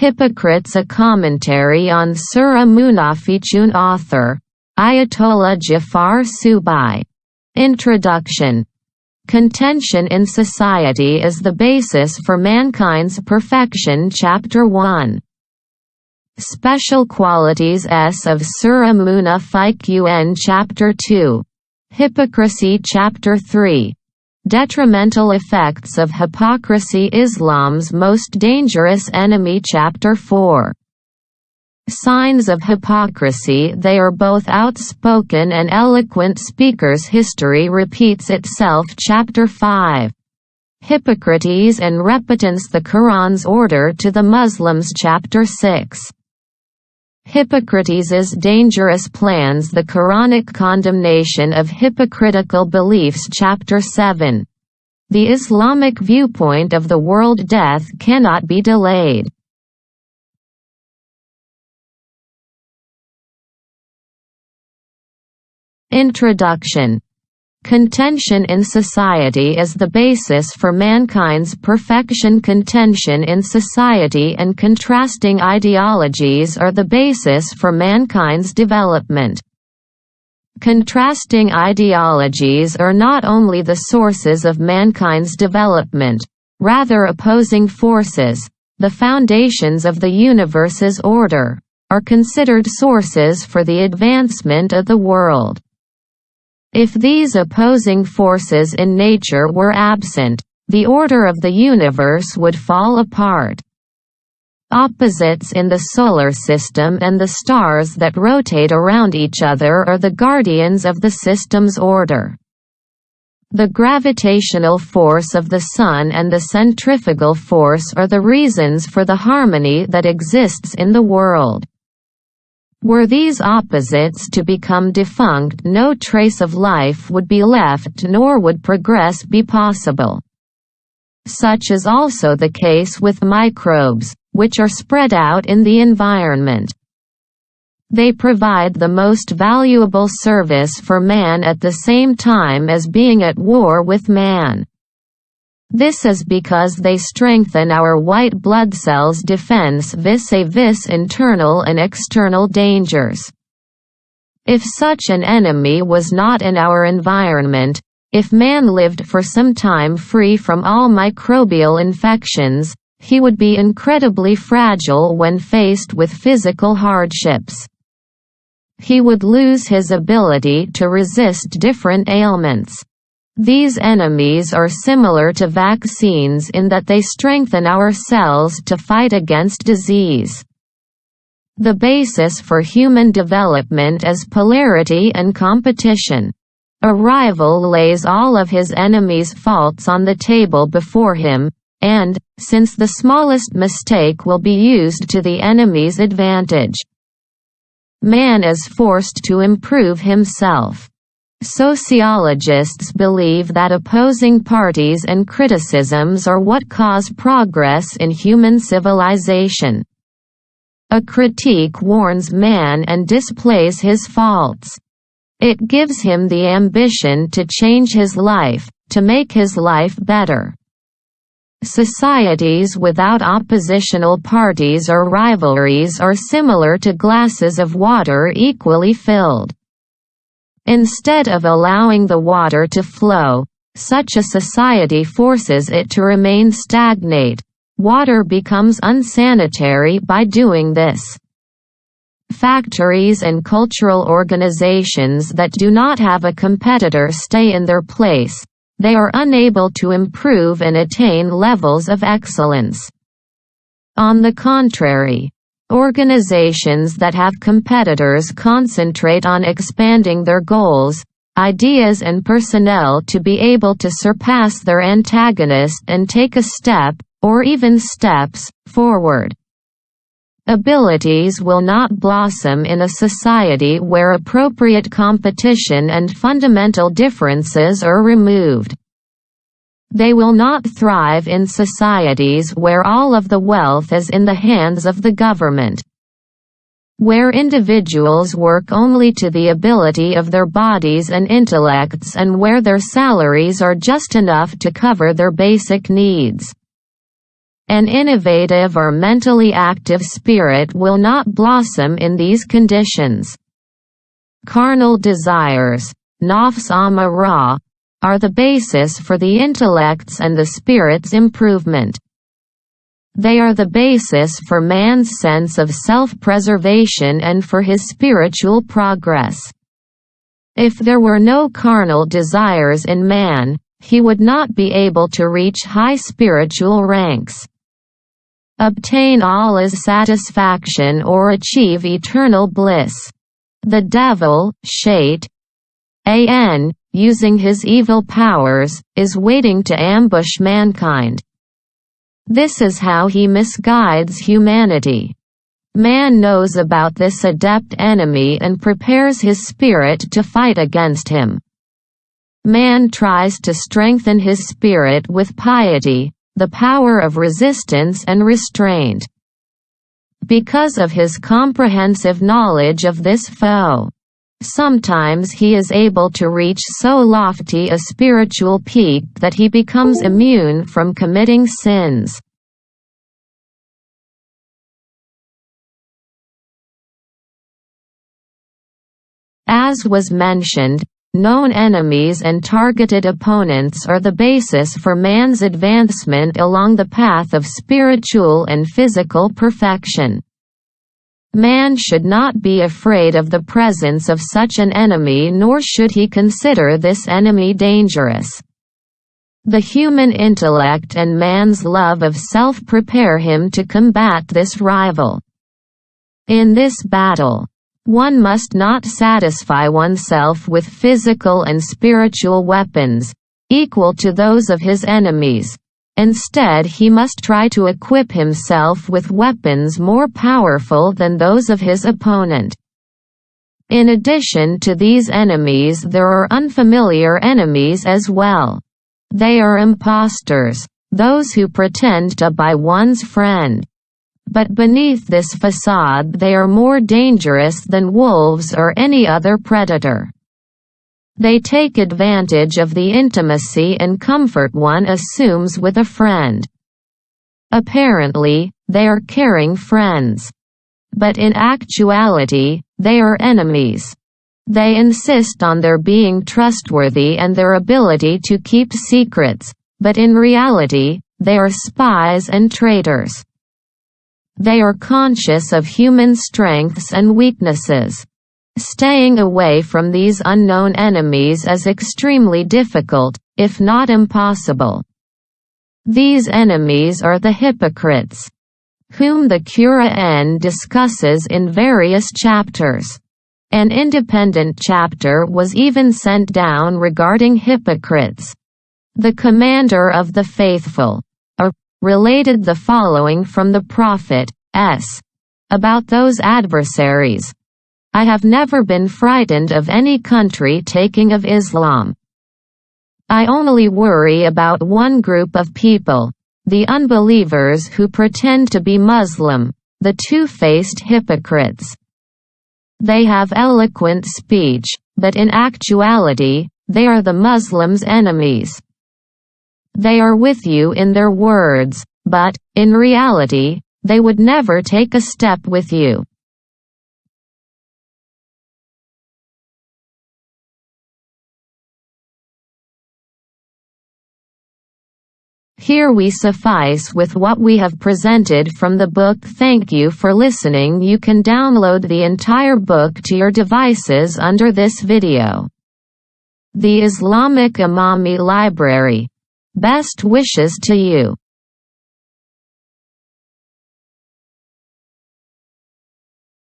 Hypocrites, a commentary on Surah Munafiqun. Author, Ayatollah Jafar. Subhai. Introduction. Contention in society is the basis for mankind's perfection. Chapter 1. Special qualities of Surah Munafiqun. Chapter 2. Hypocrisy. Chapter 3. Detrimental effects of hypocrisy, Islam's most dangerous enemy. Chapter 4. Signs of hypocrisy. They are both outspoken and eloquent speakers. History repeats itself. Chapter 5. Hypocrities and Repetence, the Quran's order to the Muslims. Chapter 6. Hypocrities' dangerous plans, the Quranic condemnation of hypocritical beliefs. Chapter 7. The Islamic viewpoint of the world. Death cannot be delayed. Introduction. Contention in society is the basis for mankind's perfection. Contention in society and contrasting ideologies are the basis for mankind's development. Contrasting ideologies are not only the sources of mankind's development, rather opposing forces, the foundations of the universe's order, are considered sources for the advancement of the world. If these opposing forces in nature were absent, the order of the universe would fall apart. Opposites in the solar system and the stars that rotate around each other are the guardians of the system's order. The gravitational force of the sun and the centrifugal force are the reasons for the harmony that exists in the world. Were these opposites to become defunct, no trace of life would be left, nor would progress be possible. Such is also the case with microbes, which are spread out in the environment. They provide the most valuable service for man at the same time as being at war with man. This is because they strengthen our white blood cells' defense vis-a-vis internal and external dangers. If such an enemy was not in our environment, if man lived for some time free from all microbial infections, he would be incredibly fragile when faced with physical hardships. He would lose his ability to resist different ailments. These enemies are similar to vaccines in that they strengthen our cells to fight against disease. The basis for human development is polarity and competition. A rival lays all of his enemy's faults on the table before him, and, since the smallest mistake will be used to the enemy's advantage, man is forced to improve himself. Sociologists believe that opposing parties and criticisms are what cause progress in human civilization. A critique warns man and displays his faults. It gives him the ambition to change his life, to make his life better. Societies without oppositional parties or rivalries are similar to glasses of water equally filled. Instead of allowing the water to flow, such a society forces it to remain stagnant. Water becomes unsanitary by doing this. Factories and cultural organizations that do not have a competitor stay in their place. They are unable to improve and attain levels of excellence. On the contrary, organizations that have competitors concentrate on expanding their goals, ideas and personnel to be able to surpass their antagonist and take a step, or even steps, forward. Abilities will not blossom in a society where appropriate competition and fundamental differences are removed. They will not thrive in societies where all of the wealth is in the hands of the government. Where individuals work only to the ability of their bodies and intellects, and where their salaries are just enough to cover their basic needs. An innovative or mentally active spirit will not blossom in these conditions. Carnal desires, nafs amara, are the basis for the intellect's and the spirit's improvement. They are the basis for man's sense of self-preservation and for his spiritual progress. If there were no carnal desires in man, he would not be able to reach high spiritual ranks, obtain Allah's satisfaction or achieve eternal bliss. The devil, Shaitan, using his evil powers, is waiting to ambush mankind. This is how he misguides humanity. Man knows about this adept enemy and prepares his spirit to fight against him. Man tries to strengthen his spirit with piety, the power of resistance and restraint. Because of his comprehensive knowledge of this foe, sometimes he is able to reach so lofty a spiritual peak that he becomes immune from committing sins. As was mentioned, known enemies and targeted opponents are the basis for man's advancement along the path of spiritual and physical perfection. Man should not be afraid of the presence of such an enemy, nor should he consider this enemy dangerous. The human intellect and man's love of self prepare him to combat this rival. In this battle, one must not satisfy oneself with physical and spiritual weapons, equal to those of his enemies. Instead, he must try to equip himself with weapons more powerful than those of his opponent. In addition to these enemies, there are unfamiliar enemies as well. They are impostors, those who pretend to be one's friend. But beneath this facade they are more dangerous than wolves or any other predator. They take advantage of the intimacy and comfort one assumes with a friend. Apparently, they are caring friends. But in actuality, they are enemies. They insist on their being trustworthy and their ability to keep secrets, but in reality, they are spies and traitors. They are conscious of human strengths and weaknesses. Staying away from these unknown enemies is extremely difficult, if not impossible. These enemies are the hypocrites, whom the Qur'an discusses in various chapters. An independent chapter was even sent down regarding hypocrites. The commander of the faithful, related the following from the Prophet about those adversaries. I have never been frightened of any country taking of Islam. I only worry about one group of people, the unbelievers who pretend to be Muslim, the two-faced hypocrites. They have eloquent speech, but in actuality, they are the Muslims' enemies. They are with you in their words, but, in reality, they would never take a step with you. Here we suffice with what we have presented from the book. Thank you for listening. You can download the entire book to your devices under this video. The Islamic Imami Library. Best wishes to you.